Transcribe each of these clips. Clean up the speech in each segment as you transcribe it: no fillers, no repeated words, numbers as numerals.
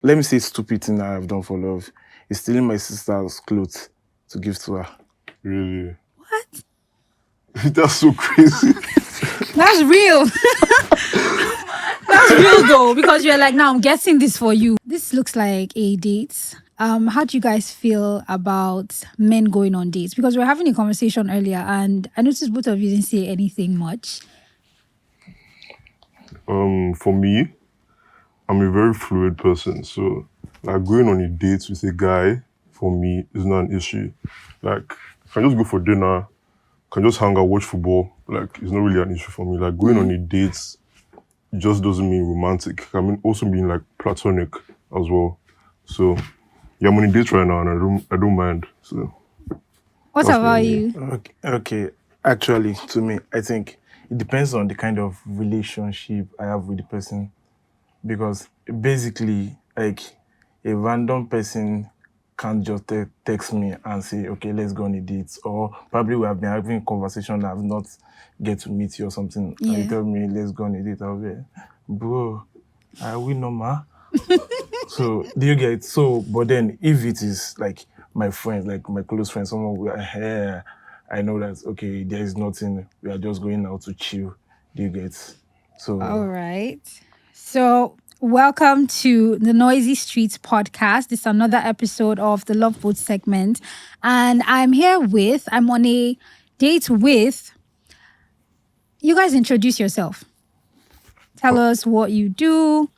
let me say stupid thing that I've done for love is stealing my sister's clothes to give to her. Really? What? That's so crazy. That's real. That's real though, because you're like, now I'm getting this for you. This looks like a date. How do you guys feel about men going on dates? Because we were having a conversation earlier and I noticed both of you didn't say anything much. For me, I'm a very fluid person, so like going on a date with a guy for me is not an issue. Like, can just go for dinner, can just hang out, watch football. Like, it's not really an issue for me. Like going on a date just doesn't mean romantic. I mean, also mean like platonic as well. So yeah, I'm on a date right now, and I don't mind. So What that's about me. you? Okay. Actually, to me, I think it depends on the kind of relationship I have with the person. Because basically, like, a random person can't just text me and say, okay, let's go on a date. Or probably we have been having a conversation and I've not get to meet you or something. And Yeah. you tell me, let's go on a date. I'll be, bro, are we normal? So, do you get it? So, but then if it is like my friends, like my close friends, someone we are here, I know that, okay, there is nothing. We are just going out to chill. Do you get? So, All right. So, welcome to the Noisy Streets podcast. This is another episode of the Loveboat segment. And I'm on a date with, you guys introduce yourself. Tell us what you do.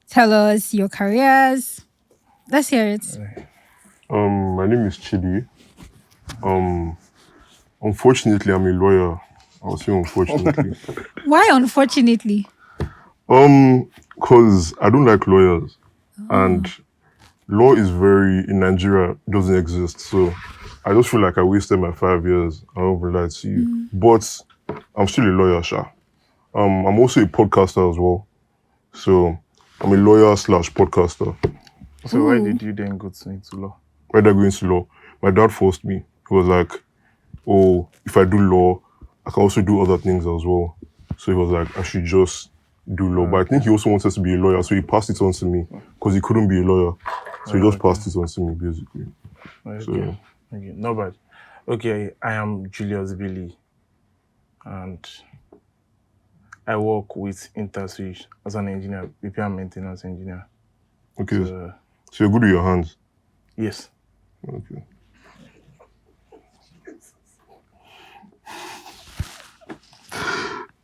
Tell us your careers. Let's hear it. My name is Chidi. Unfortunately, I'm a lawyer. I'll say unfortunately. Why unfortunately? Because I don't like lawyers, and law is in Nigeria doesn't exist. So I just feel like I wasted my 5 years. I don't lie to you, but I'm still a lawyer, Sha. I'm also a podcaster as well. So I'm a lawyer / podcaster. So why did you then go into law? Why did I go into law? My dad forced me. He was like, oh, if I do law, I can also do other things as well. So he was like, I should just do law. But I think he also wanted to be a lawyer, so he passed it on to me because he couldn't be a lawyer. So he just passed it on to me, basically. Okay. So, Okay, not bad. Okay, I am Julius Billy, and I work with Interswitch as an engineer, repair and maintenance engineer. okay. So you're good with your hands? Yes. Okay.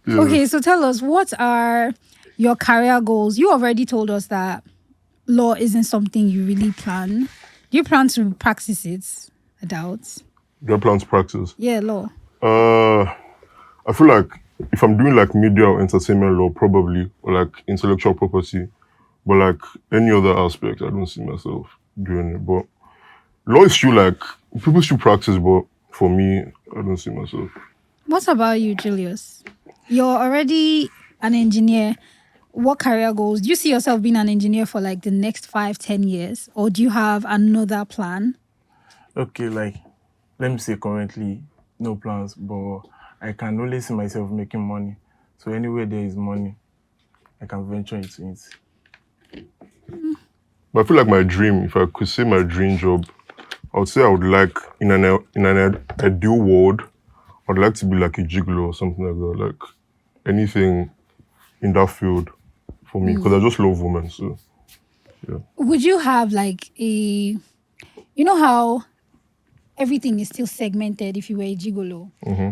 Yeah. Okay, so tell us, what are your career goals? You already told us that law isn't something you really plan. Do you plan to practice it? I doubt. Do I plan to practice? Yeah, law. I feel like if I'm doing like media or entertainment law, probably, or like intellectual property, but like any other aspect, I don't see myself doing it. But law is still like, people still practice, but for me, I don't see myself. What about you, Julius? You're already an engineer. What career goals? Do you see yourself being an engineer for like the next 5-10 years? Or do you have another plan? Okay, like, let me say currently, no plans, but I can only see myself making money. So anywhere there is money, I can venture into it. But I feel like my dream, if I could say my dream job, I would say I would like, in an ideal world, I'd like to be like a gigolo or something like that, like anything in that field for me, because I just love women, so yeah. Would you have like you know how everything is still segmented if you were a gigolo?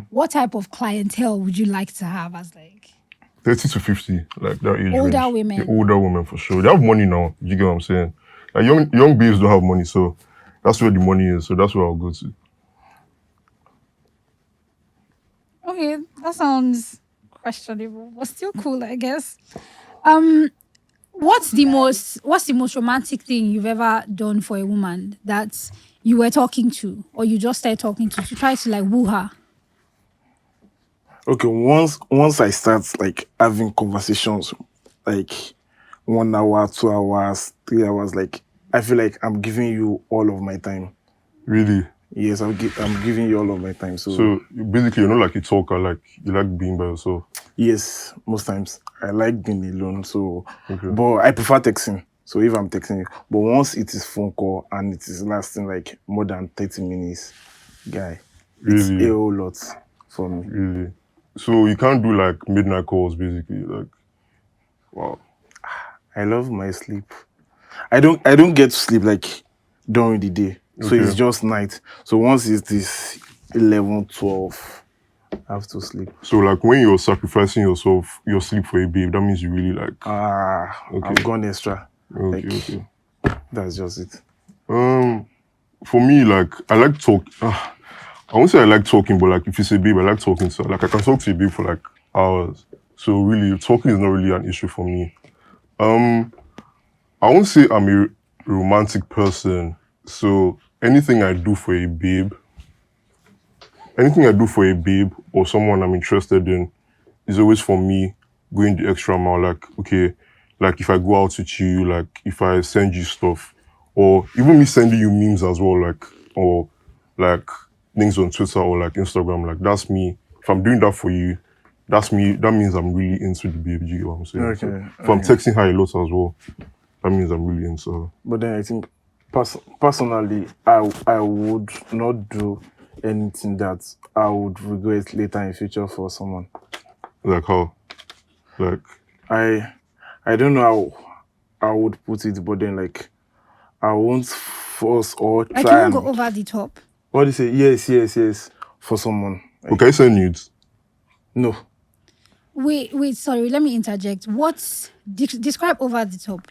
What type of clientele would you like to have as like 30 to 50, like that age older range. women? The older women for sure. They have money now, you get what I'm saying? Like young babes don't have money, so that's where the money is, so that's where I'll go to. Okay, that sounds questionable, but still cool, I guess. What's the most romantic thing you've ever done for a woman that you were talking to, or you just started talking to try to like woo her? Okay, once I start like having conversations, like 1 hour, 2 hours, 3 hours, like I feel like I'm giving you all of my time. Really? Yes, I'm giving you all of my time. So basically, you're not like a talker, like you like being by yourself. Yes, most times I like being alone. So, Okay. but I prefer texting. So if I'm texting you, but once it is phone call and it is lasting like more than 30 minutes, guy, it's a Really, whole lot for me. really. So you can't do like midnight calls, basically. Like, wow. I love my sleep. I don't get to sleep like during the day. So it's Okay. just night. So once it is 11, 12, I have to sleep. So like when you're sacrificing yourself, your sleep for a babe, that means you really like. I've gone extra. Okay, Like, okay. that's just it. For me, like I like talk. I won't say I like talking, but like if you say babe, I like talking to her. Like I can talk to a babe for like hours. So really, talking is not really an issue for me. I won't say I'm a romantic person. So anything I do for a babe or someone I'm interested in is always for me going the extra mile. Like, okay, like if I go out with you, like if I send you stuff, or even me sending you memes as well, like, or like things on Twitter or like Instagram, like that's me. If I'm doing that for you, that's me. That means I'm really into the babe. You get what I'm saying? So Okay. if I'm texting her a lot as well, that means I'm really into her. But then I think personally, I would not do anything that I would regret later in future for someone. Like how? Like, I don't know how I would put it, but then like I won't force or Like you try won't go and over the top. what do you say? Yes for someone. Like, okay, send nudes. no. Wait, sorry, let me interject. What's describe over the top?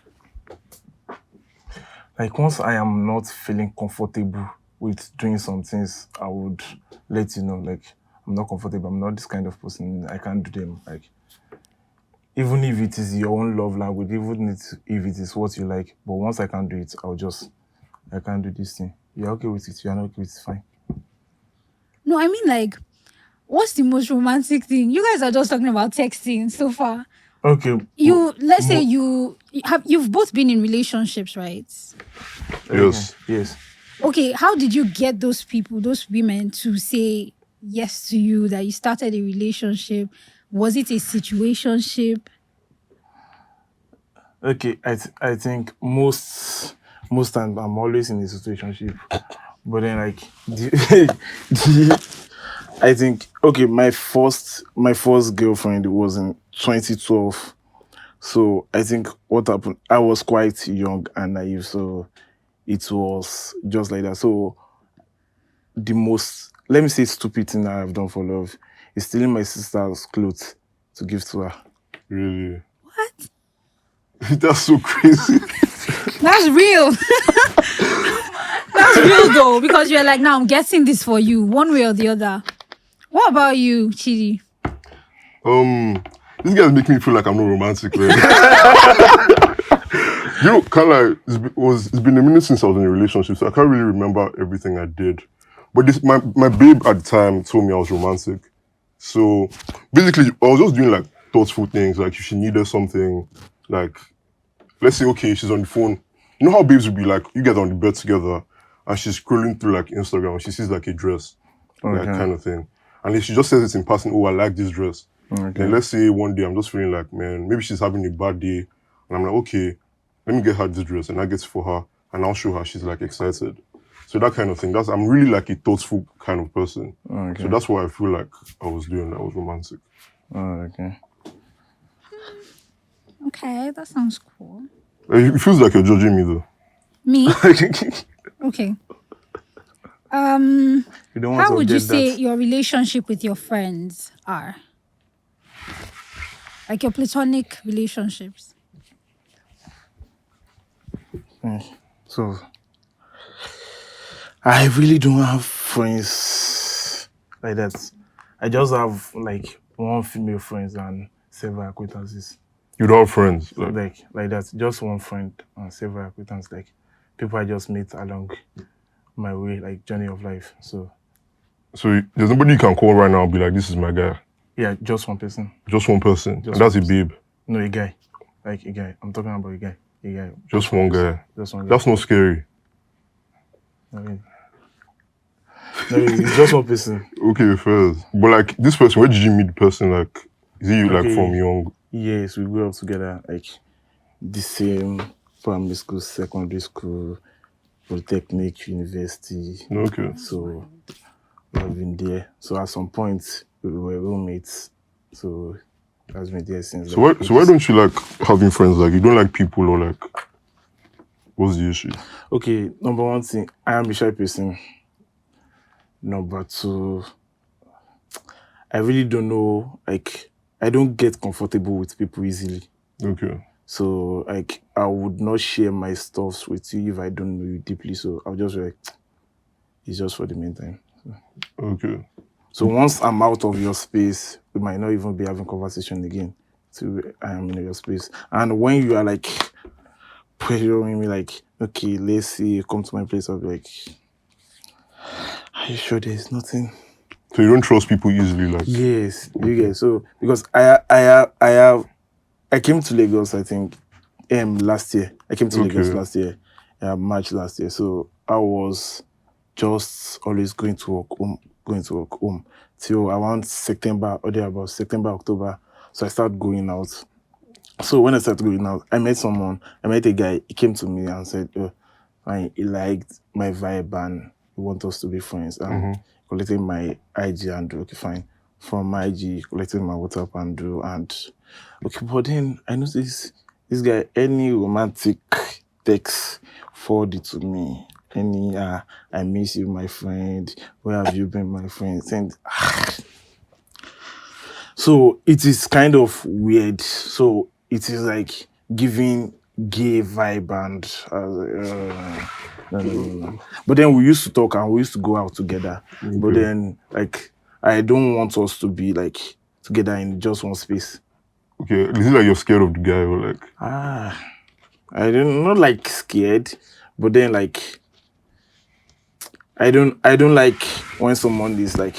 Like once I am not feeling comfortable with doing some things, I would let you know. Like I'm not comfortable. I'm not this kind of person. I can't do them. Like even if it is your own love language, even if it is what you like, but once I can't do it, I can't do this thing. You're okay with it. You're not okay with it. Fine. No, I mean like, what's the most romantic thing? You guys are just talking about texting so far. Okay. Let's say you've both been in relationships, right? Yes. Yes. Okay, how did you get those people, those women to say yes to you, that you started a relationship? Was it a situationship? Okay. I think most times I'm always in a situationship, but then like I think okay, my first girlfriend was in 2012. So I think what happened, I was quite young and naive, so it was just like that. So the most, let me say, stupid thing I've done for love is stealing my sister's clothes to give to her. Really? What? That's so crazy. That's real. That's real though, because you're like, now I'm getting this for you, one way or the other. What about you, Chidi? These guys make me feel like I'm not romantic, man. You know, kind of like it's been a minute since I was in a relationship, so I can't really remember everything I did. But my babe at the time told me I was romantic. So basically, I was just doing like thoughtful things. Like if she needed something, like let's say okay, she's on the phone. You know how babes would be like, you get on the bed together, and she's scrolling through like Instagram, and she sees like a dress, like Okay. kind of thing. And if she just says it in passing, oh, I like this dress. Okay. Then let's say one day I'm just feeling like, man, maybe she's having a bad day, and I'm like, okay, let me get her this dress, and I get it for her, and I'll show her. She's like excited. So that kind of thing. I'm really like a thoughtful kind of person. Okay. So that's what I feel like I was doing. That was romantic. Okay. Okay, that sounds cool. It feels like you're judging me though. Me? Okay. You don't want How to would you get say that. your relationship with your friends are? Like your platonic relationships. So I really don't have friends like that. I just have like one female friends and several acquaintances. You don't have friends. Like that. Just one friend and several acquaintances, like people I just meet along my way, like journey of life. So there's nobody you can call right now and be like, this is my guy. yeah, just one person. Just one person. Just and that's one a babe. No, a guy. Like a guy. I'm talking about a guy. A guy. Just one guy. Just one guy. That's not scary. I mean, no, it's just one person. Okay, first. But like this person, where did you meet the person? Like, is he like Okay. from young? Yes, we grew up together, like the same primary school, secondary school, polytechnic, university. Okay. So I've been there. So at some point we were roommates. So that's been there since. So why don't you like having friends? Like you don't like people or like what's the issue? Okay, number one thing, I am a shy person. Number two, I really don't know, like I don't get comfortable with people easily. Okay. So like I would not share my stuffs with you if I don't know you deeply. So I'll just be like, it's just for the meantime. Okay. So once I'm out of your space, we might not even be having conversation again. So I am in your space. And when you are like pressuring me, like, okay, let's see, come to my place, I'll be like, are you sure there's nothing? So you don't trust people easily, like Yes, you get so because I came to Lagos, I think, last year. I came to Lagos Okay. last year, March last year. So I was just always going to work home till around September or thereabouts, September, October. So I started going out. So when I started going out, I met a guy, he came to me and said, he liked my vibe and he want us to be friends. And collected my IG and okay, fine. From my IG, collected my WhatsApp and okay, but then I noticed this guy, any romantic text forward it to me. Any I miss you, my friend. Where have you been, my friend? Send so it is kind of weird. So it is like giving gay vibe and no. But then we used to talk and we used to go out together. But Okay. then like I don't want us to be like together in just one space. Okay. Is it like you're scared of the guy or like I don't not like scared, but then like I don't like when someone is like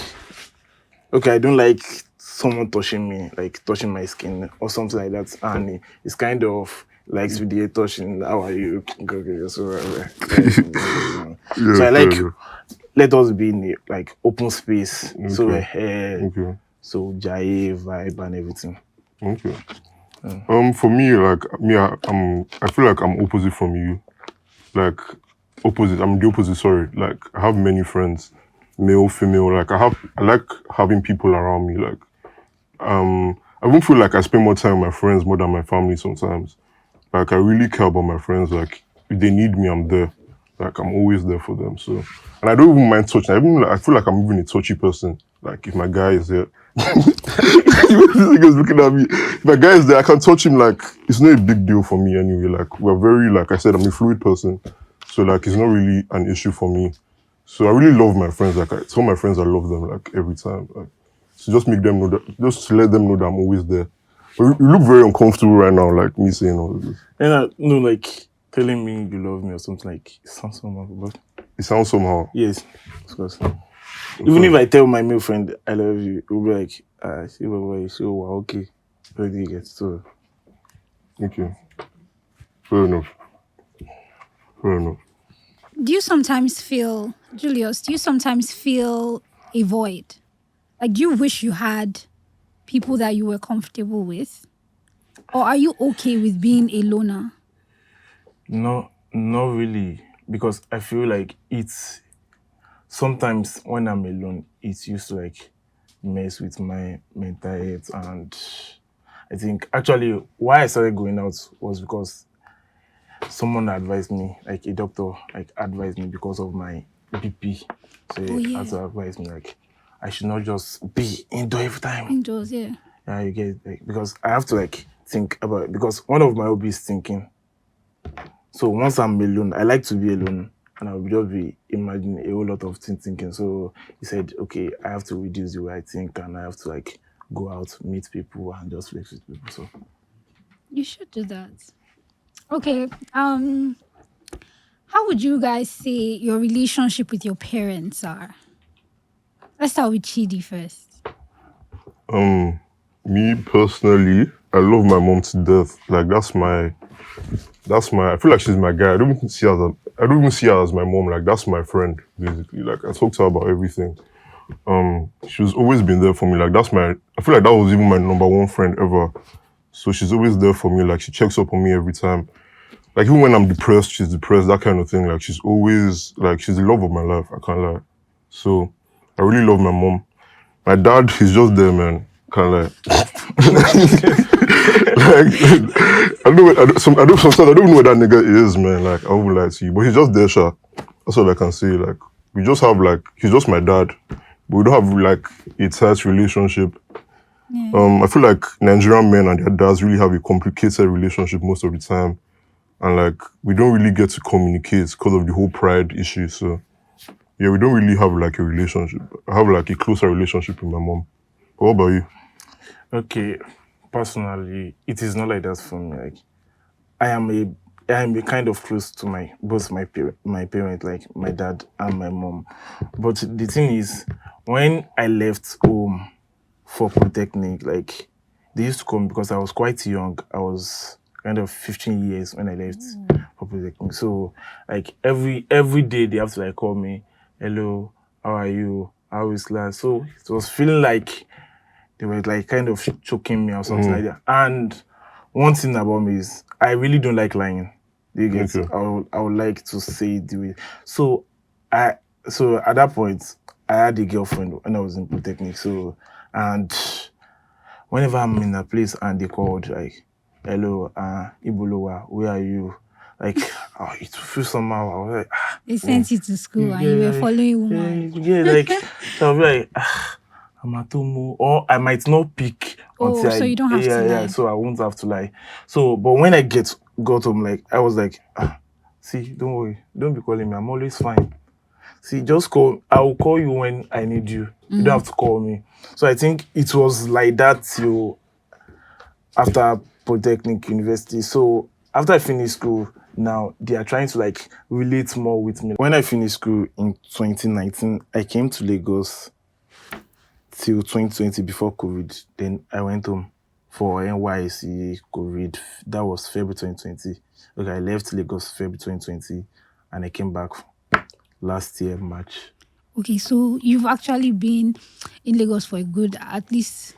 okay, I don't like someone touching me, like touching my skin or something like that. And it's kind of likes with the touching. How are you? Okay, so yeah, so I fair like enough. let us be in a, like open space. So Okay. so Jai vibe and everything. Okay. For me, like me, I feel like I'm opposite from you. Like opposite. I'm the opposite. Sorry. Like I have many friends, male, female. Like I like having people around me. Like I won't feel like I spend more time with my friends more than my family sometimes. Like I really care about my friends. Like if they need me, I'm there. Like I'm always there for them. So and I don't even mind touching. I feel like I'm even a touchy person. Like if my guy is there, this nigga's looking at me. If my guy is there, I can touch him. Like it's not a big deal for me anyway. Like we're very like I said, I'm a fluid person. So like it's not really an issue for me. So I really love my friends. Like I tell my friends I love them like every time. Like to just make them know that, just to let them know that I'm always there. But you look very uncomfortable right now, like me saying all this. And no, like telling me you love me or something like it sounds somehow, but It sounds somehow. yes, of course. Even if I tell my male friend I love you, he'll be like, see what so wow, okay. Where do you get so Okay. Fair enough. Fair enough. Do you sometimes feel, Julius, do you sometimes feel a void? Like, do you wish you had people that you were comfortable with? Or are you okay with being a loner? no, not really. Because I feel like it's sometimes when I'm alone, it's used to like mess with my mental health. And I think actually why I started going out was because someone advised me, like a doctor, like advised me because of my BP. So Oh, he yeah. had to advise me like I should not just be indoor every time. Indoors, yeah. Yeah, you get like because I have to like think about it because one of my hobbies is thinking. So once I'm alone, I like to be alone and I'll just be imagining a whole lot of things thinking. So he said, okay, I have to reduce the way I think and I have to like go out, meet people and just flex with people. So You should do that. Okay. How would you guys say your relationship with your parents are? Let's start with Chidi first. Me personally, I love my mom to death. Like I feel like she's my guy. I don't even see her as my mom. Like that's my friend, basically. Like I talk to her about everything. She's always been there for me. Like I feel like that was even my number one friend ever. So she's always there for me. Like she checks up on me every time. like even when I'm depressed, she's depressed, that kind of thing. Like she's always like she's the love of my life. I can't lie. So I really love my mom. My dad, he's just there, man. Can't lie. Like sometimes I don't know what that nigga is, man. Like I won't lie to you, but he's just there, sha. That's all I can say. Like we just have like he's just my dad, but we don't have like a tight relationship. I feel like Nigerian men and their dads really have a complicated relationship most of the time, and like we don't really get to communicate because of the whole pride issue. So yeah, we don't really have like a relationship. I have like a closer relationship with my mom. What about you? Okay, personally, it is not like that for me. Like I am a kind of close to my parent, like my dad and my mom. But the thing is, when I left home for Polytechnic, like they used to come because I was quite young. I was kind of 15 years when I left for Polytechnic. So like every day they have to like call me, hello, how are you? How is class? So it was feeling like they were like kind of choking me or something like that. And one thing about me is I really don't like lying. Do you get? Okay. I would like to say it the way. So I so at that point I had a girlfriend when I was in Polytechnic. So and whenever I'm in a place and they called like, hello, Ibolowa, where are you? Like it feels somehow. I was like, They sent you to school and you were yeah, following woman. like so I'll be like, I'm at home, or I might not pick Oh, until so you don't have to lie. so I won't have to lie. So, but when I got home, like I was like, see, don't worry, don't be calling me. I'm always fine. See, just call. I will call you when I need you. You don't have to call me. So I think it was like that till after Polytechnic University. So after I finished school, now they are trying to like relate more with me. When I finished school in 2019, I came to Lagos till 2020 before COVID. Then I went home for NYC COVID. That was February 2020. Okay, I left Lagos February 2020 and I came back last year, March. Okay, so you've actually been in Lagos for a good, at least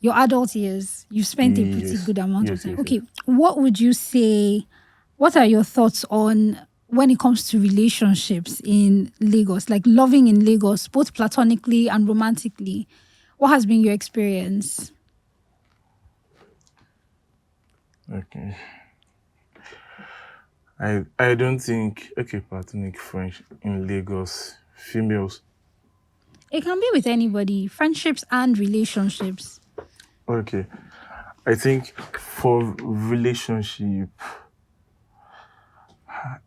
your adult years. You've spent a pretty Yes. good amount of Yes, time. yes, Okay, what would you say? What are your thoughts on when it comes to relationships in Lagos, like loving in Lagos, both platonically and romantically? What has been your experience? Okay. I don't think platonic French in Lagos, females. It can be with anybody, friendships and relationships. Okay. I think for relationship,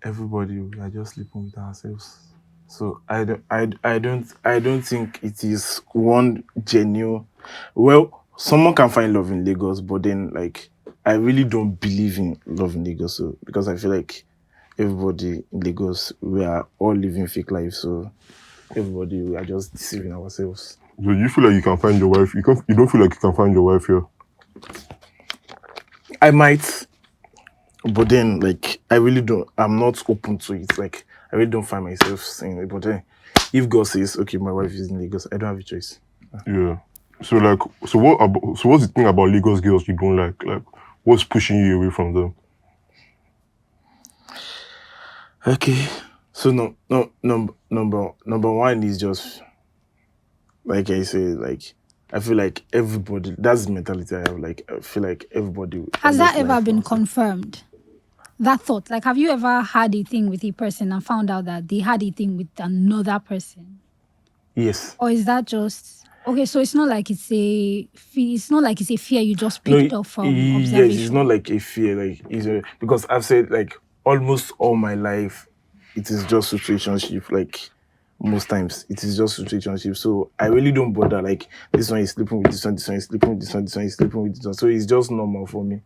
everybody we are just sleeping with ourselves. So I don't think it is one genuine. Well, someone can find love in Lagos, but then like I really don't believe in love in Lagos. So because I feel like everybody in Lagos we are all living fake lives. So everybody we are just deceiving ourselves. So you feel like you can find your wife? You don't feel like you can find your wife here? I might, but then like I really don't. I'm not open to it. Like I really don't find myself saying it. But then if God says, okay, my wife is in Lagos, I don't have a choice. Yeah. So like, so what's the thing about Lagos girls you don't like? Like, what's pushing you away from them? Okay. So no number one is just like I said, like I feel like everybody that's the mentality I have. Like I feel like everybody Has just that ever lie for been us. confirmed? That thought, like, have you ever had a thing with a person and found out that they had a thing with another person? Yes. Or is that just okay? So it's not like it's not like it's a fear you just No, picked up from yes, it's observation. not like a fear, like it's because I've said like almost all my life it is just situationship, like most times it is just situationship. So I really don't bother like this one is sleeping with this one is sleeping with this one is sleeping with this one. So it's just normal for me.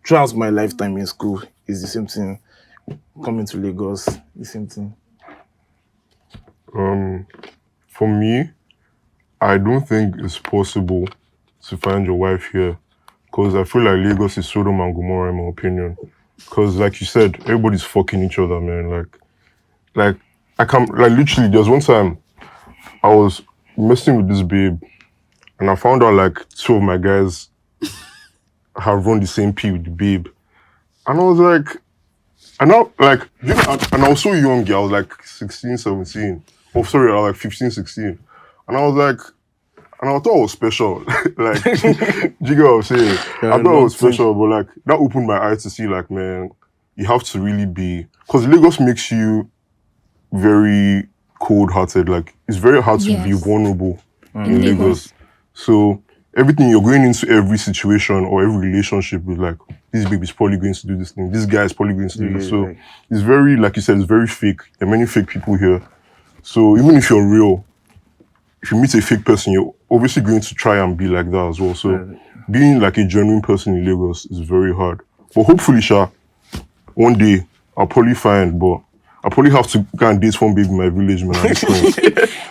Throughout my lifetime in school, it's the same thing. Coming to Lagos, the same thing. For me, I don't think it's possible to find your wife here, because I feel like Lagos is Sodom and Gomorrah in my opinion. Because like you said, everybody's fucking each other, man. Like I can like literally. There was one time I was messing with this babe, and I found out like two of my guys have run the same pee with the babe, and I was like, And now, like, you know, and I was so young, I was like 16, 17. Oh, sorry, I was like 15, 16. And I was like, and I thought I was special. Like, do you get what I'm saying? I You're thought I was nothing. special, but like, that opened my eyes to see, like, man, you have to really be, because Lagos makes you very cold hearted. Like, it's very hard to be Yes. vulnerable In in Lagos. Lagos. So, everything you're going into every situation or every relationship with, like, this baby's probably going to do this thing, this guy is probably going to do this. So, Like, it's very, like you said, it's very fake. There are many fake people here. So, even if you're real, if you meet a fake person, you're obviously going to try and be like that as well. So, being like a genuine person in Lagos is very hard. But hopefully, Sha, one day I'll probably find, but I'll probably have to go and date one baby in my village, man, at this point.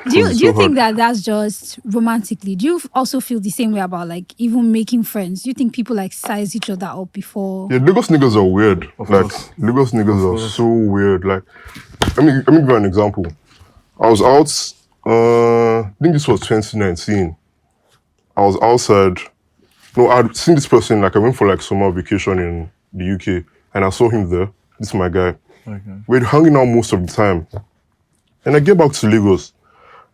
Do you It's do you so think hard. that that's just romantically? Do you also feel the same way about like even making friends? Do you think people like size each other up before? Yeah, Lagos niggas are weird. Of Like, course. Lagos niggas are course. so weird. Like, let me give you an example. I was out, I think this was 2019. I was outside. No, I'd seen this person, like, I went for like summer vacation in the UK, and I saw him there. This is my guy. Okay. We're hanging out most of the time. And I get back to Lagos,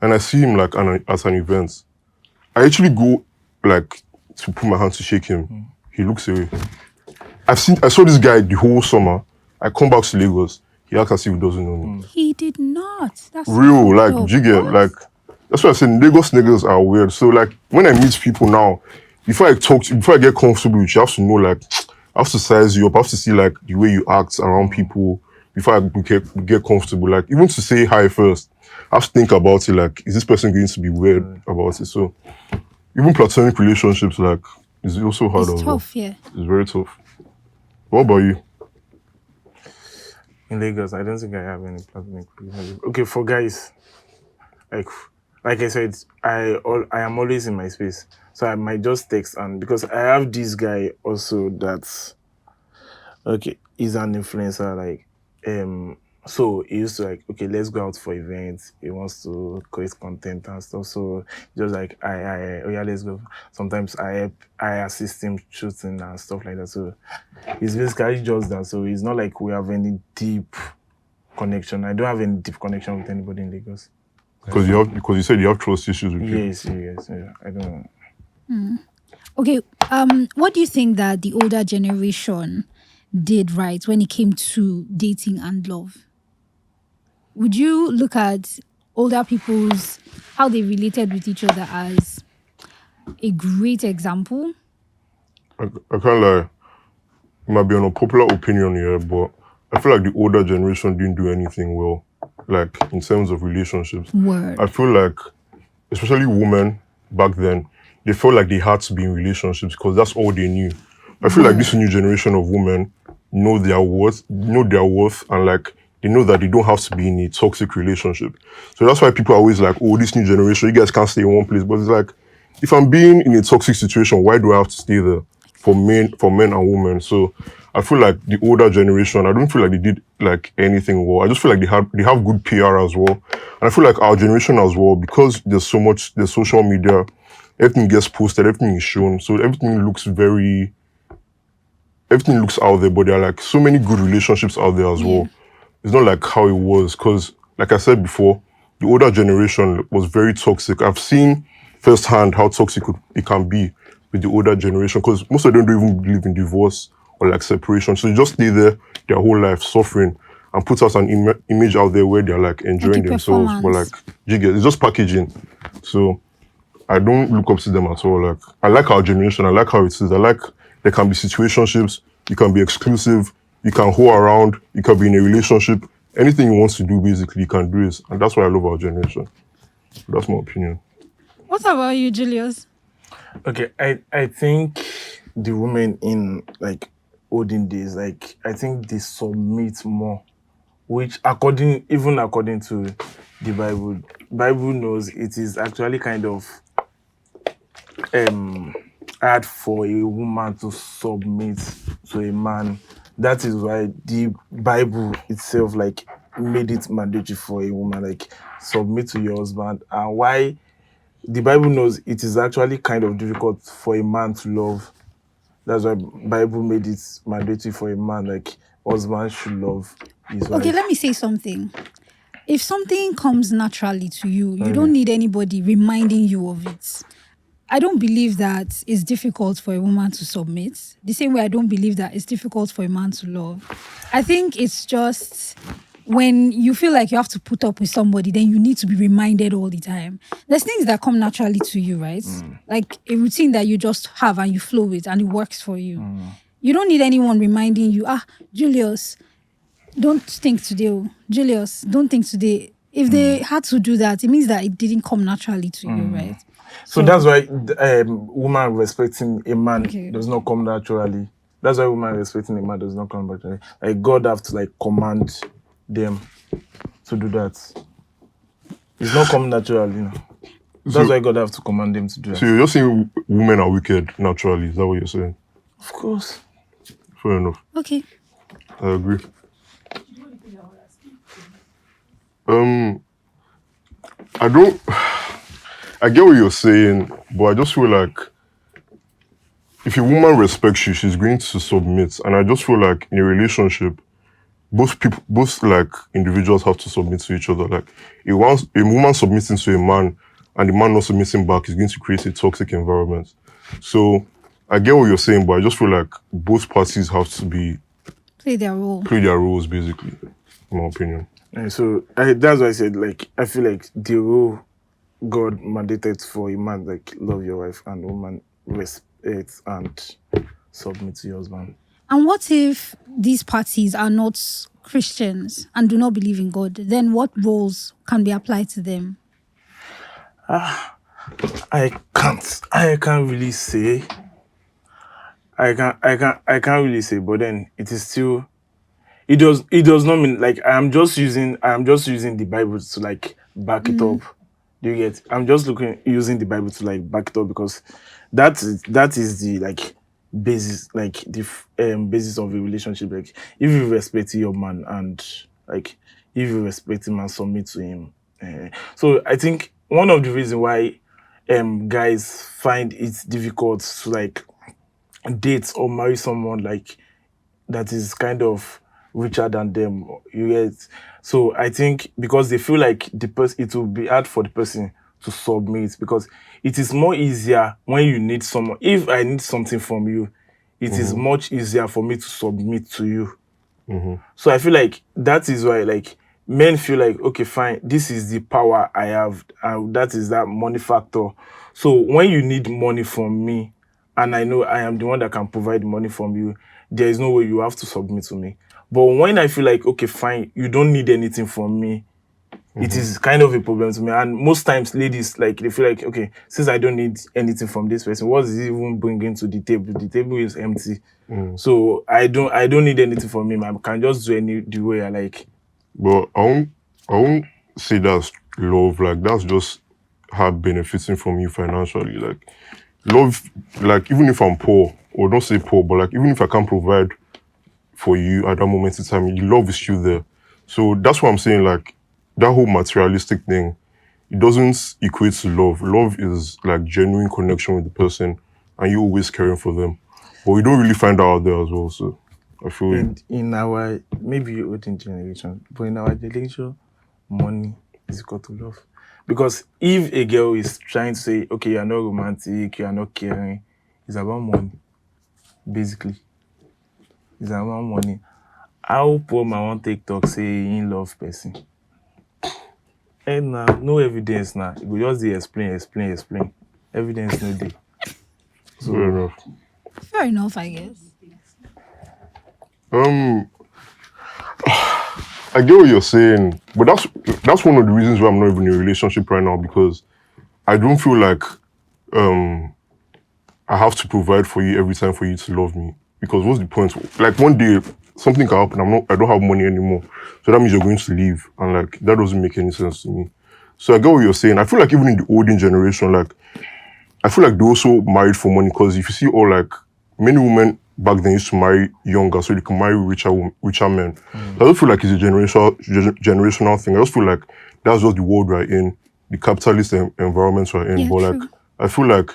and I see him like at an event. I actually go like to put my hand to shake him. He looks away. I saw this guy the whole summer. I come back to Lagos. He acts as if he doesn't know me. He did not. That's so Real, fucked like up. jigger, What? like that's why I said Lagos niggas are weird. So like when I meet people now, before I get comfortable with you, I have to know like I have to size you up. I have to see like the way you act around people before I get comfortable. Like even to say hi first, I have to think about it. Like, is this person going to be weird about it? So even platonic relationships, like, is also hard It's as well. tough, yeah. It's very tough. What about you? In Lagos, I don't think I have any platonic relationship. Okay, for guys, like I said, I am always in my space, so I might just text, and because I have this guy also that's okay, he's an influencer, like so he used to like, okay, let's go out for events. He wants to create content and stuff. So just like oh yeah, let's go. Sometimes I assist him shooting and stuff like that. So it's basically just that. So it's not like we have any deep connection. I don't have any deep connection with anybody in Lagos. Because you said you have trust issues with people. Yes, yeah. I don't know. Okay, what do you think that the older generation did right when it came to dating and love? Would you look at older people's how they related with each other as a great example? I can't lie. It might be an unpopular opinion here, but I feel like the older generation didn't do anything well, like in terms of relationships. Word. I feel like, especially women back then, they felt like they had to be in relationships because that's all they knew. I feel like this new generation of women know their worth, and like they know that they don't have to be in a toxic relationship. So that's why people are always like, oh, this new generation, you guys can't stay in one place. But it's like, if I'm being in a toxic situation, why do I have to stay there for men and women? So I feel like the older generation, I don't feel like they did like anything well. I just feel like they have good PR as well. And I feel like our generation as well, because there's social media, everything gets posted, everything is shown. So everything looks out there, but there are like so many good relationships out there as well. It's not like how it was, because like I said before, the older generation was very toxic. I've seen firsthand how toxic it can be with the older generation, because most of them don't even believe in divorce or like separation. So they just stay there their whole life suffering and put out an image out there where they're like enjoying themselves. But like, it's just packaging. So I don't look up to them at all. Like, I like our generation. I like how it is. I like there can be situationships. You can be exclusive. You can hoe around. You can be in a relationship. Anything you want to do, basically, you can do it. And that's why I love our generation. That's my opinion. What about you, Julius? Okay, I think the women in like olden days, like I think they submit more, which according to the Bible knows it is actually kind of hard for a woman to submit to a man. That is why the Bible itself like made it mandatory for a woman, like submit to your husband, and why the Bible knows it is actually kind of difficult for a man to love That's why Bible made it mandatory for a man, like husband should love his Okay, wife. let me say something. If something comes naturally to you, you don't Okay. need anybody reminding you of it. I don't believe that it's difficult for a woman to submit. The same way I don't believe that it's difficult for a man to love. I think it's just when you feel like you have to put up with somebody, then you need to be reminded all the time. There's things that come naturally to you, right? Like a routine that you just have and you flow with and it works for you. You don't need anyone reminding you, Julius, don't think today. Oh. Julius, don't think today. If they had to do that, it means that it didn't come naturally to you, right? So that's why woman respecting a man Okay. does not come naturally. That's why woman respecting a man does not come naturally. Like God have to like command them to do that. It's not come naturally. You know? That's why God have to command them to do that. So you're just saying women are wicked naturally, is that what you're saying? Of course. Fair enough. Okay. I agree. I don't I get what you're saying, but I just feel like if a woman respects you, she's going to submit. And I just feel like in a relationship, both like individuals have to submit to each other. Like a woman submitting to a man and the man not submitting back is going to create a toxic environment. So I get what you're saying, but I just feel like both parties have to Play their role. play their roles, basically, in my opinion. And so that's why I said, like, I feel like the role God mandated for a man, like, love your wife, and woman respect and submit to your husband. And what if these parties are not Christians and do not believe in God? Then what roles can be applied to them? I can't really say. I can't really say, but then it is still. It does not mean like I'm just using the Bible to like back it up. Do you get? I'm just using the Bible to like back it up because that is the like basis, like the basis of a relationship. Like if you respect your man and like if you respect him and submit to him. So I think one of the reasons why guys find it difficult to like date or marry someone like that is kind of richer than them. You get? So I think because they feel like it will be hard for the person to submit because it is more easier when you need someone. If I need something from you, it is much easier for me to submit to you. So I feel like that is why like men feel like, okay, fine, this is the power I have, and that is that money factor. So when you need money from me, and I know I am the one that can provide money from you, there is no way you have to submit to me. But when I feel like, okay, fine, you don't need anything from me, it is kind of a problem to me. And most times ladies, like, they feel like, okay, since I don't need anything from this person, what is it even bringing to the table? The table is empty. So I don't need anything from him. I can just do the way I like. But I won't say that's love. Like that's just her benefiting from you financially. Like love, like even if I'm poor, or don't say poor, but like even if I can't provide for you at that moment in time, the love is still there. So that's what I'm saying. Like that whole materialistic thing, it doesn't equate to love. Love is like genuine connection with the person, and you always caring for them. But we don't really find that out there as well. So I feel And in our, maybe olden generation, but in our generation, money is equal to love. Because if a girl is trying to say, okay, you're not romantic, you're not caring, it's about money. Basically. It's about money. How poor man won't take talk say in love person? And now, no evidence now. You go just dey explain. Evidence no dey. So fair enough. Fair enough, I guess. I get what you're saying, but that's one of the reasons why I'm not even in a relationship right now, because I don't feel like I have to provide for you every time for you to love me. Because what's the point? Like one day something can happen, I don't have money anymore. So that means you're going to leave. And like that doesn't make any sense to me. So I get what you're saying. I feel like even in the olden generation, like I feel like they also married for money, because if you see all like many women back then used to marry younger so they can marry richer men. I don't feel like it's a generational thing. I just feel like that's just the world we're in, the capitalist environment we're in. Yeah, But true. like I feel like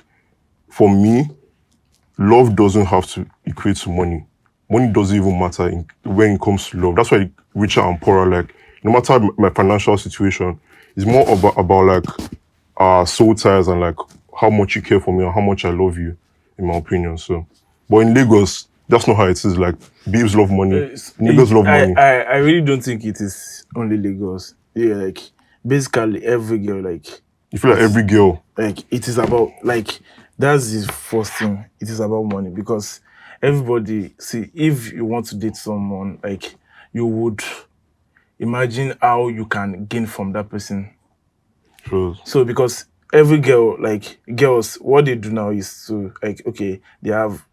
for me, love doesn't have to equate to money. Money doesn't even matter when it comes to love. That's why richer and poorer, like, no matter my financial situation, it's more about like soul ties and like how much you care for me and how much I love you, in my opinion. So, but in Lagos, that's not how it is. Like, babes love money, niggas love money. I really don't think it is only Lagos. Yeah, like basically every girl, like You feel like every girl, like it is about like that's the first thing. It is about money because everybody see if you want to date someone, like you would imagine how you can gain from that person. shows. So because every girl, like girls, what they do now is to like okay, they have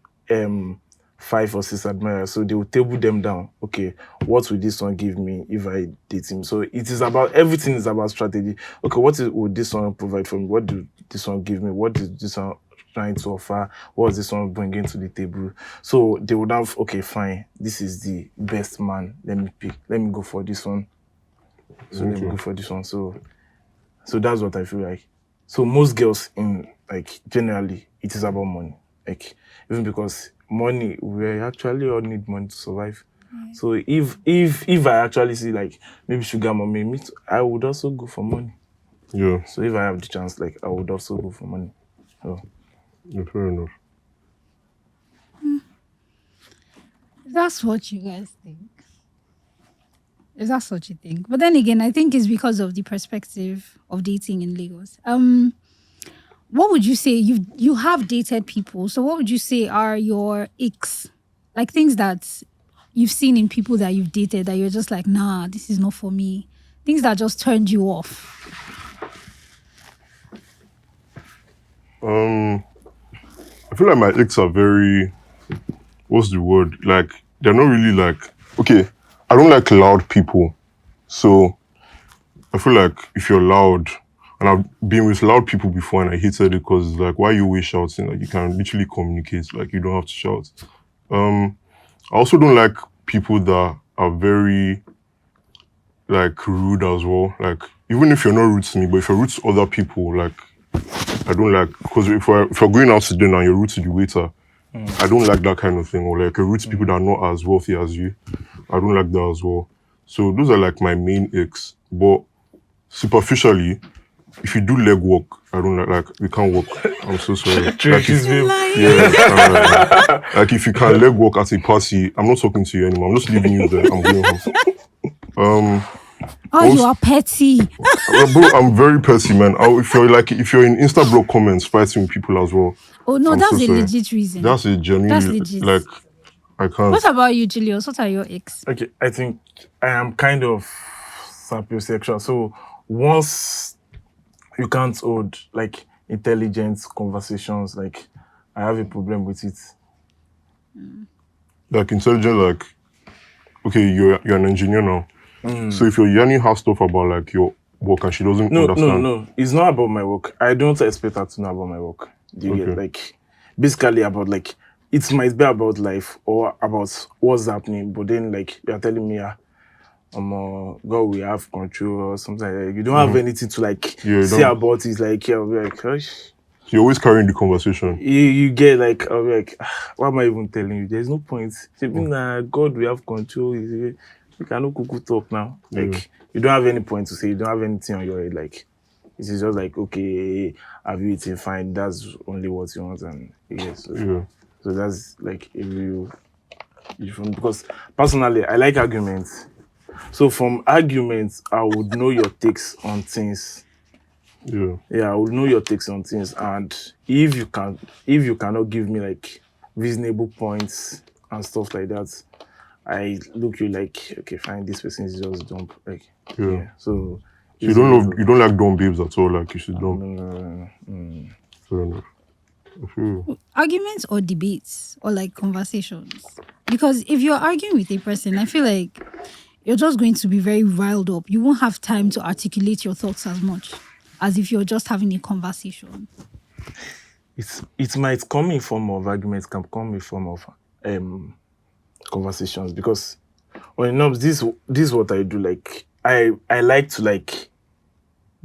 5 or 6 admirers, so they will table them down. Okay, what will this one give me if I date him? So it is about everything is about strategy. Okay, would this one provide for me? What do this one give me? What is this one trying to offer? What is this one bringing to the table? So they would have okay, fine. This is the best man. Let me pick. Let me go for this one. So let me go for this one. So that's what I feel like. So most girls in like generally it is about money. Like even because money, we actually all need money to survive. So if I actually see like maybe sugar mommy, I would also go for money. Yeah, So if I have the chance, like I would also go for money. So yeah, fair enough. That's what you guys think. Is that such a thing? But then again, I think it's because of the perspective of dating in Lagos. What would you say you have dated people? So what would you say are your icks? Like things that you've seen in people that you've dated that you're just like, nah, this is not for me. Things that just turned you off. I feel like my icks are very, what's the word? Like, they're not really like, okay, I don't like loud people. So I feel like if you're loud, and I've been with loud people before and I hated it because it's like, why are you always shouting? Like, you can literally communicate, like, you don't have to shout. I also don't like people that are very, like, rude as well. Like, even if you're not rude to me, but if you're rude to other people, like, I don't like, because if you're going out to dinner and you're rude to the waiter, I don't like that kind of thing. Or like, you're rude to people that are not as wealthy as you. I don't like that as well. So those are like my main icks. But superficially, if you do leg work, I don't like we can't walk. I'm so sorry. Like if, yeah, like if you can leg work at a party, I'm not talking to you anymore. I'm just leaving you there. I'm going home. Oh, you are petty. Bro, I'm very petty, man. If you're in Insta blog comments fighting with people as well. Oh no, I'm that's so a sorry. legit reason. That's a genuine That's legit. like I can't. What about you, Julius? What are your icks? okay, I think I am kind of sapiosexual. So once you can't hold like intelligent conversations, like I have a problem with it. Like intelligent, like okay, you're an engineer now. So if you're yearning her stuff about like your work and she doesn't understand. No. It's not about my work. I don't expect her to know about my work. Do you get Okay. like basically about like it might be about life or about what's happening, but then like you're telling me God we have control or something like that. You don't have anything to like say don't. about it, like yeah, I'll be like gosh. You're always carrying the conversation. You get like I'll be like why am I even telling you? There's no point. God we have control. You cannot cuckoo talk now. Like you don't have any point to say, you don't have anything on your head. Like it is just like okay, have you eaten fine? That's only what you want, and yes. So that's like a real because personally I like arguments. So from arguments, I would know your takes on things. Yeah, I would know your takes on things, and if you cannot give me like reasonable points and stuff like that, I look you like okay, fine. This person is just dumb. Like yeah. So you don't like dumb babes at all. Like you should dumb. No. Fair enough. Arguments or debates or like conversations? Because if you're arguing with a person, I feel like you're just going to be very riled up. You won't have time to articulate your thoughts as much as if you're just having a conversation. It might come in form of arguments, can come in form of conversations, because this is what I do. Like I like to like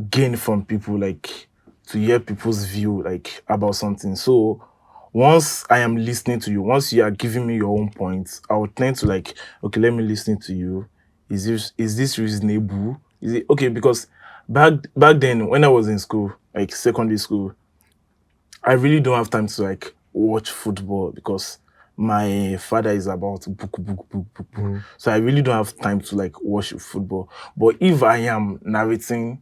gain from people, like to hear people's view like about something. So once I am listening to you, once you are giving me your own points, I would tend to like, okay, let me listen to you. Is this reasonable? Is it okay? Because back then when I was in school, like secondary school, I really don't have time to like watch football because my father is about book. So I really don't have time to like watch football. But if I am narrating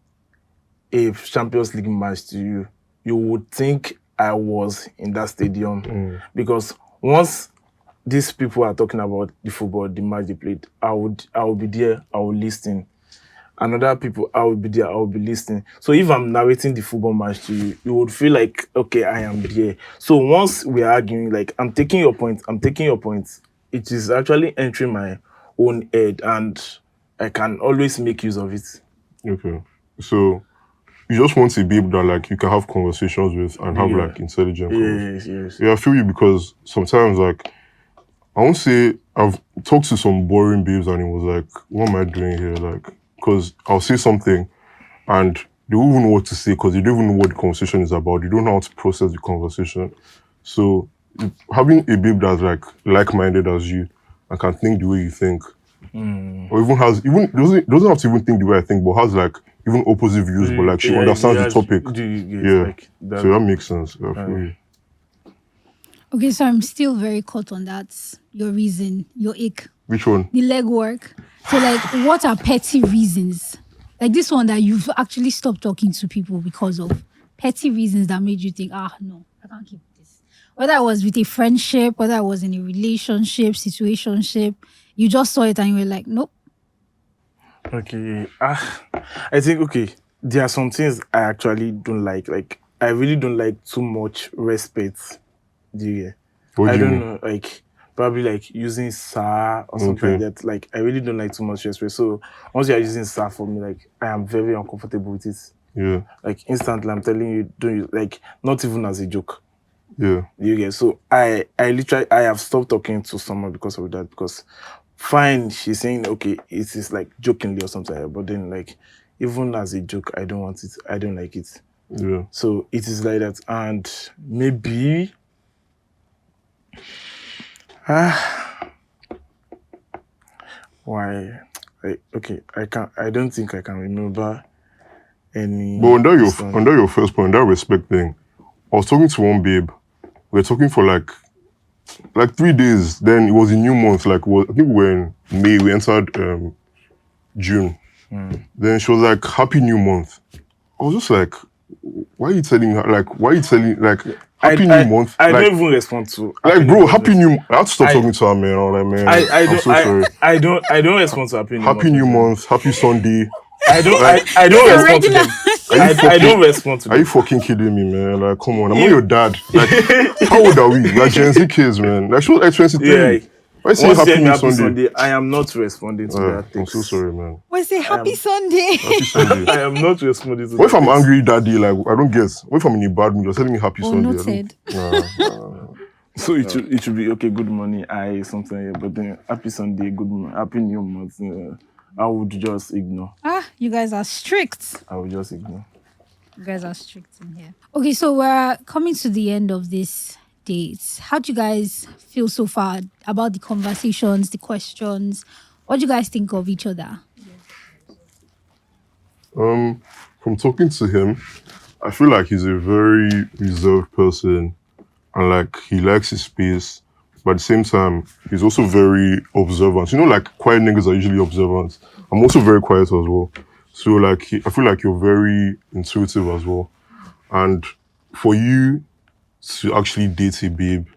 a Champions League match to you, you would think I was in that stadium because once these people are talking about the football, the match they played, I would be there, I would listen. Another people, I will be there, I will be listening. So if I'm narrating the football match to you, you would feel like, okay, I am there. So once we are arguing, like I'm taking your point, it is actually entering my own head and I can always make use of it. Okay. So you just want to be able that like you can have conversations with and have Yeah. like intelligent conversations. Yes. Yeah, I feel you because sometimes like I won't say I've talked to some boring babes and it was like, what am I doing here? Like, because I'll say something and they won't even know what to say because they don't even know what the conversation is about. They don't know how to process the conversation. So having a babe that's like-minded as you and can think the way you think, or doesn't have to even think the way I think, but has like even opposite views, but like she understands the topic. Yeah. Like that. So that makes sense. I feel you. Okay, so I'm still very caught on that. Your reason, your ick, Which one? the legwork. So, like, what are petty reasons? Like this one that you've actually stopped talking to people because of petty reasons that made you think, no, I can't keep this. Whether I was with a friendship, whether I was in a relationship, situationship, you just saw it and you were like, nope. Okay. I think okay. There are some things I actually don't like. Like I really don't like too much respect. Do you get? What do I you don't mean? know, like probably like using sir or something Okay. like that. Like I really don't like too much respect. So once you are using sir for me, like I am very uncomfortable with it. Yeah. Like instantly, I'm telling you, don't use like not even as a joke. Yeah. You get? So I literally I have stopped talking to someone because of that. Because fine, she's saying okay, it is like jokingly or something, like that, but then like even as a joke, I don't want it. I don't like it. Yeah. So it is like that, and maybe why? I don't think I can remember any. But this one. under your first point, that respect thing, I was talking to one babe. We were talking for like 3 days. Then it was a new month. I think we were in May. We entered June. Then she was like, "Happy New Month." I was just like, "Why are you telling her? Like, why are you telling like Happy New Month?" I like, don't even respond to. like, bro, Month. Happy New. I had to stop talking to her, man. I was like, man, I'm so sorry. I don't respond to Happy New Month. Happy Sunday. I don't You're respond to regular. them. I don't respond to Are you them. fucking kidding me, man? Like, come on, I'm not your dad. Like, how old are we? We're Gen Z kids, man. Like, she was like 23. Yeah. Why say Once you Happy tell me New happy Sunday? Sunday, I am not responding to that I'm text. so sorry, man. We say happy Sunday. Happy Sunday. I am not responding to What if that I'm text. angry that day? Like, I don't get. What if I'm in a bad mood? You're telling me Happy Oh, Sunday. noted. Nah. So it should be okay. Good morning, something. But then happy Sunday, good morning, happy New Month. I would just ignore. You guys are strict. I would just ignore. You guys are strict in here. Okay, so we're coming to the end of this date. How do you guys feel so far about the conversations, the questions? What do you guys think of each other? From talking to him, I feel like he's a very reserved person, and like he likes his space. But at the same time, he's also very observant. You know, like quiet niggas are usually observant. I'm also very quiet as well. So like, I feel like you're very intuitive as well. And for you to actually date a babe,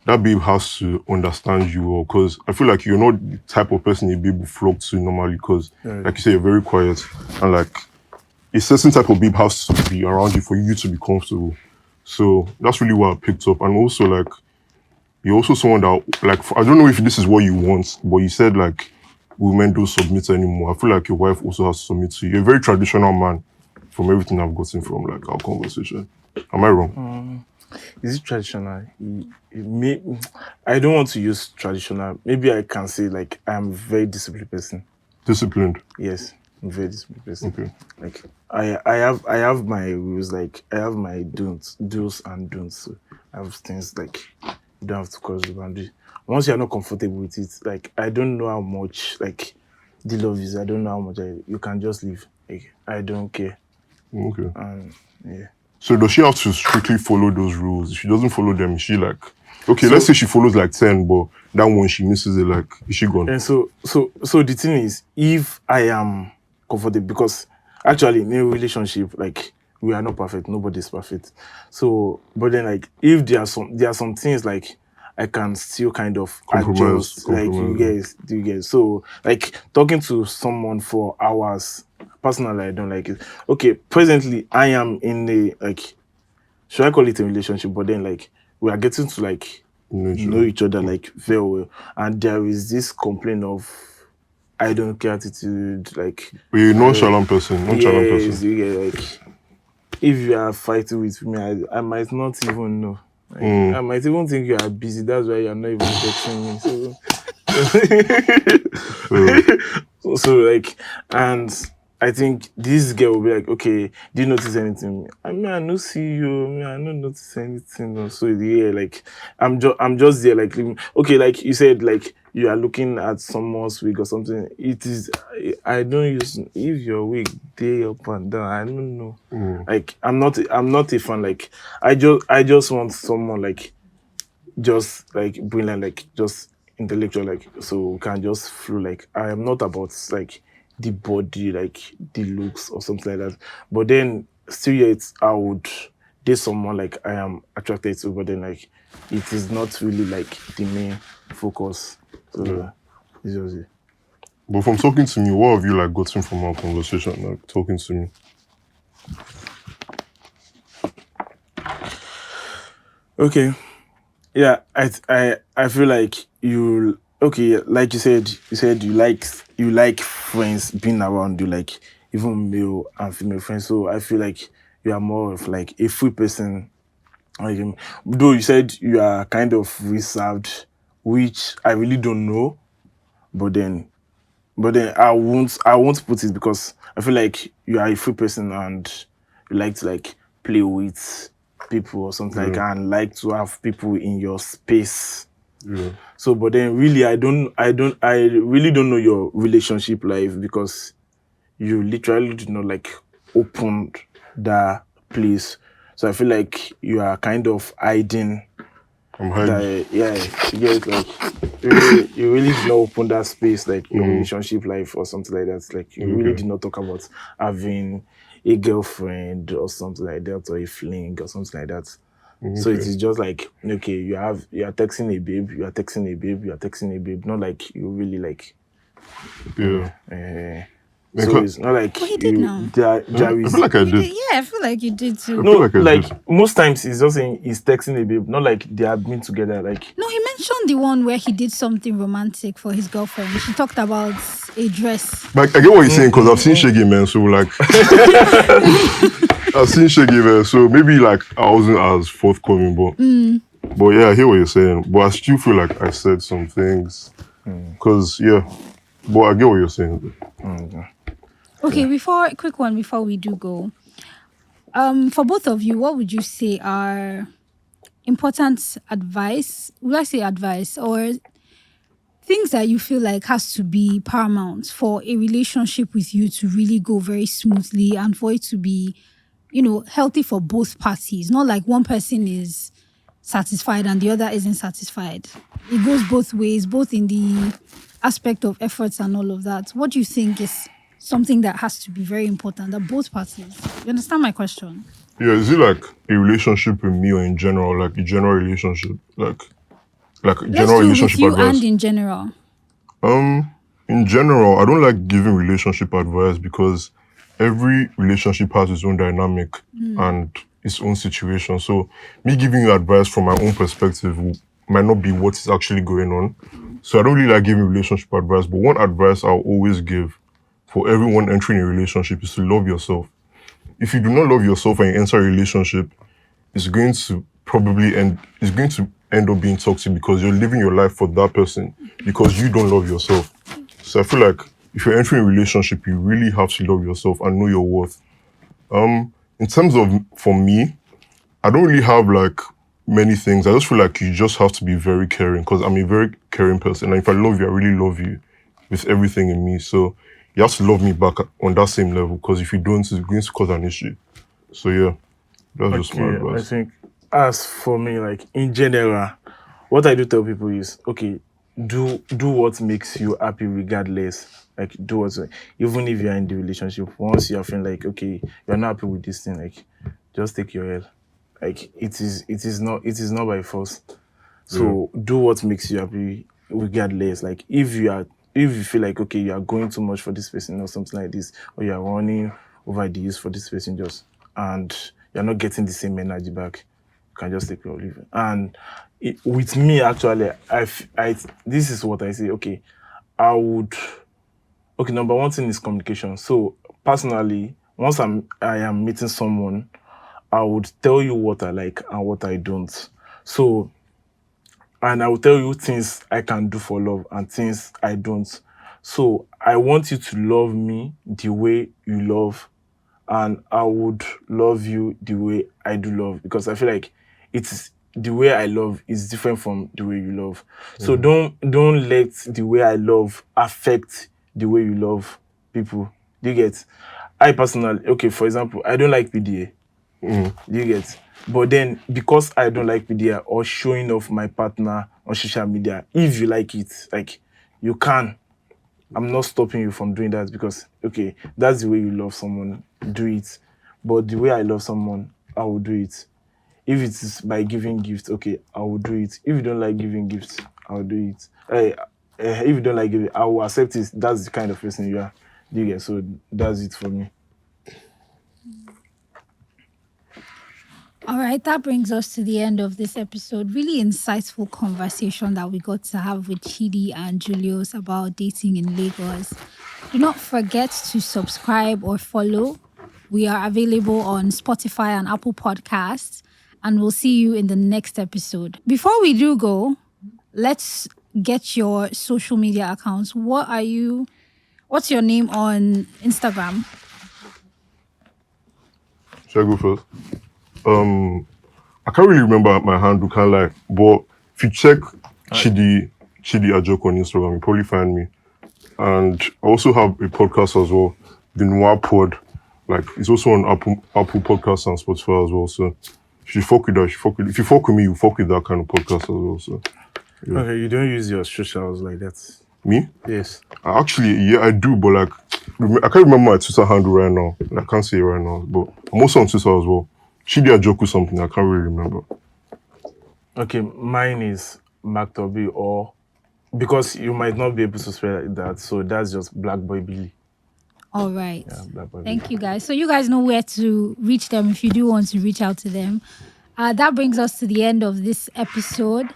that babe has to understand you well. Because I feel like you're not the type of person a babe will flock to normally. Because like you say, you're very quiet, and like a certain type of babe has to be around you for you to be comfortable. So that's really what I picked up. And also like, you're also someone that, like, I don't know if this is what you want, but you said, like, women don't submit anymore. I feel like your wife also has to submit to you. You're a very traditional man from everything I've gotten from, like, our conversation. Am I wrong? Is it traditional? I don't want to use traditional. Maybe I can say, like, I'm a very disciplined person. Disciplined? Yes, I'm a very disciplined person. Okay. Like, I have my rules, like, I have my do's and don'ts. So have things like you don't have to cross the boundary. Once you're not comfortable with it, like I don't know how much like the love is. I don't know how much you can just leave. Like I don't care. Okay. And yeah. So does she have to strictly follow those rules? If she doesn't follow them, is she like, okay, So- let's say she follows like 10, but that one she misses it, like, is she gone? And so the thing is, if I am comfortable, because actually in a relationship, like we are not perfect, nobody's perfect. So, but then like if there are some things like I can still kind of adjust, like you guys, do you guys? So like talking to someone for hours, personally, I don't like it. Okay, presently I am in a like, should I call it a relationship? But then like we are getting to like know each other like very well, and there is this complaint of I don't care attitude, like You're a nonchalant person, yes, yeah, like if you are fighting with me, I might not even know. Like, I might even think you are busy. That's why you're not even texting me. So like, and I think this girl will be like, okay, do you notice anything? I mean, I don't see you. I mean, I don't notice anything. No. So yeah, like, I'm just there, like, okay, like you said, like you are looking at someone's wig or something. It is, I don't use if your wig day up and down. I don't know. Like, I'm not a fan. Like, I just want someone like, just like brilliant, like just intellectual, like so we can just flow. Like I am not about like the body, like the looks or something like that. But then still yet I would date someone like I am attracted to, but then like it is not really like the main focus. So it's just it. But from talking to me, what have you like gotten from our conversation, like talking to me? Okay. Yeah, I feel like you okay, like you said you like friends being around you, like even male and female friends. So I feel like you are more of like a free person. Like, though you said you are kind of reserved, which I really don't know, but then I won't put it because I feel like you are a free person and you like to like play with people or something like that, and like to have people in your space. Yeah. So but then really I really don't know your relationship life because you literally did not like open that place. So I feel like you are kind of hiding I'm hiding. that, yeah, you get like you really did not open that space, like your relationship life or something like that. Like you really did not talk about having a girlfriend or something like that, or a fling or something like that. So it is just like, okay, you are texting a babe, you are texting a babe, you are texting a babe, not like you really like so it's not like Oh, he did now. I feel like I You did. did, yeah, I feel like you did too. no, like I like did. most times he's just saying he's texting a babe, not like they have been together. Like No, he mentioned the one where he did something romantic for his girlfriend. She talked about a dress. Like I get what you're saying because I've seen Shaggy man, so like I've seen Shaggy man, so maybe like I wasn't as forthcoming, but yeah, I hear what you're saying. But I still feel like I said some things because but I get what you're saying. Okay, quick one before we do go. For both of you, what would you say are important advice? Would I say advice or things that you feel like has to be paramount for a relationship with you to really go very smoothly and for it to be, healthy for both parties? Not like one person is satisfied and the other isn't satisfied. It goes both ways, both in the aspect of efforts and all of that. What do you think is something that has to be very important that both parties? You understand my question? Yeah, is it like a relationship with me or in general, like a general relationship, like Let's general do with relationship you advice? and in general. In general, I don't like giving relationship advice because every relationship has its own dynamic and its own situation. So me giving you advice from my own perspective might not be what is actually going on. So I don't really like giving relationship advice. But one advice I'll always give for everyone entering a relationship is to love yourself. If you do not love yourself and you enter a relationship, it's going to end up being toxic because you're living your life for that person because you don't love yourself. So I feel like if you're entering a relationship, you really have to love yourself and know your worth. In terms of, for me, I don't really have like many things. I just feel like you just have to be very caring because I'm a very caring person. And if I love you, I really love you with everything in me. So you have to love me back on that same level because if you don't, it's going to cause an issue. So yeah, that's just my Okay, I advice. think as for me, like in general, what I do tell people is okay, do what makes you happy regardless. Like do what even if you're in the relationship, once you're feeling like okay, you're not happy with this thing, like just take your L. Like it is not by force. Yeah. So do what makes you happy regardless. Like if you feel like okay, you are going too much for this person or something like this, or you are running over the use for this person just and you're not getting the same energy back, you can just take your leave. And with me actually, this is what I say, okay, I would okay, number one thing is communication. So personally, once I am meeting someone, I would tell you what I like and what I don't. So and I will tell you things I can do for love and things I don't. So I want you to love me the way you love, and I would love you the way I do love because I feel like it's the way I love is different from the way you love. So don't let the way I love affect the way you love people. Do you get? I personally, okay, for example, I don't like PDA. Do you get? But then because I don't like media or showing off my partner on social media, if you like it, like you can. I'm not stopping you from doing that because okay, that's the way you love someone, do it. But the way I love someone, I will do it. If it is by giving gifts, okay, I will do it. If you don't like giving gifts, I'll do it. If you don't like it, I will accept it. That's the kind of person you are. Do you get? So that's it for me. All right, that brings us to the end of this episode. Really insightful conversation that we got to have with Chidi and Julius about dating in Lagos. Do not forget to subscribe or follow. We are available on Spotify and Apple Podcasts, and we'll see you in the next episode. Before we do go, let's get your social media accounts. What's your name on Instagram? Should I go first? I can't really remember my handle, can't lie. But if you check Chidi Ajok on Instagram, you probably find me. And I also have a podcast as well, the Noir Pod. Like it's also on Apple Podcasts and Spotify as well. So if you fuck with that, if you fuck with me, you fuck with that kind of podcast as well. So yeah. Okay, you don't use your socials like that. Me? Yes. Yeah, I do, but like I can't remember my Twitter handle right now. I can't say it right now. But I'm also on Twitter as well. Chidi Ajok something, I can't really remember. Okay, mine is McTobil or because you might not be able to spell like that, so that's just Black Boy Billy. All right. Yeah, Black Boy Thank you, guys. So you guys know where to reach them if you do want to reach out to them. That brings us to the end of this episode.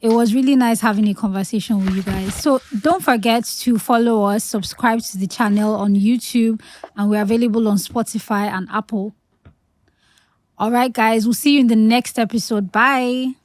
It was really nice having a conversation with you guys. So don't forget to follow us, subscribe to the channel on YouTube, and we're available on Spotify and Apple. All right, guys, we'll see you in the next episode. Bye.